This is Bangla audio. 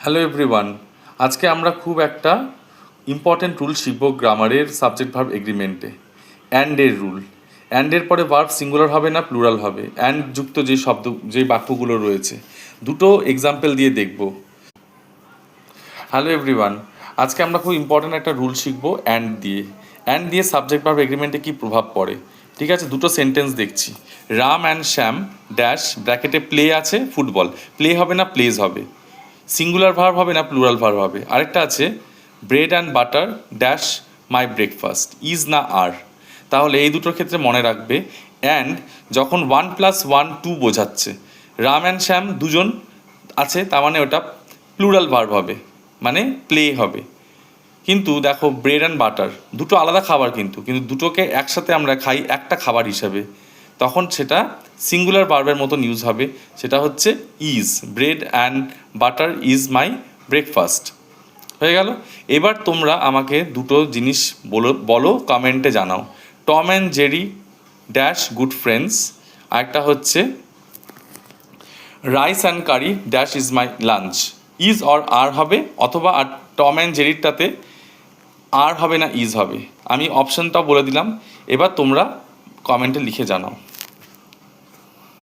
হ্যালো এভরিওয়ান, আজকে আমরা খুব একটা ইম্পর্টেন্ট রুল শিখব গ্রামারের সাবজেক্ট ভার্ব এগ্রিমেন্টে। অ্যান্ডের রুল। অ্যান্ডের পরে ভার্ব সিঙ্গুলার হবে না প্লুরাল হবে, অ্যান্ড যুক্ত যে বাক্যগুলো রয়েছে দুটো এক্সাম্পল দিয়ে দেখব। হ্যালো এভরিওয়ান, আজকে আমরা খুব ইম্পর্টেন্ট একটা রুল শিখব অ্যান্ড দিয়ে। অ্যান্ড দিয়ে সাবজেক্ট ভার্ব এগ্রিমেন্টে কী প্রভাব পড়ে, ঠিক আছে? দুটো সেন্টেন্স দেখছি। রাম অ্যান্ড শ্যাম ড্যাশ ব্র্যাকেটে প্লে আছে ফুটবল, প্লে হবে না প্লেজ হবে, সিঙ্গুলার ভার্ব হবে না প্লুরাল ভার্ব হবে। আরেকটা আছে bread and butter dash my breakfast, is না আর। তাহলে এই দুটোর ক্ষেত্রে মনে রাখবে অ্যান্ড যখন 1+1 2 বোঝাচ্ছে, রাম অ্যান্ড শ্যাম দুজন আছে, তার মানে ওটা প্লুরাল ভার্ব হবে, মানে প্লে হবে। কিন্তু দেখো ব্রেড অ্যান্ড বাটার দুটো আলাদা খাবার, কিন্তু দুটোকে একসাথে আমরা খাই একটা খাবার হিসাবে, তখন সেটা সিঙ্গুলার ভার্বের মতন ইউজ হবে, সেটা হচ্ছে is. Bread and butter is my breakfast. হয়ে গেল। এবার তোমরা আমাকে দুটো জিনিস বলো কমেন্টে জানাও। Tom and Jerry dash good friends, আরেকটা হচ্ছে rice and curry dash is my lunch. Is or are হবে, অথবা আর টম অ্যান্ড জেরিরটাতে আর হবে না ইজ হবে। আমি অপশানটাও বলে দিলাম, এবার তোমরা কমেন্টে লিখে জানাও।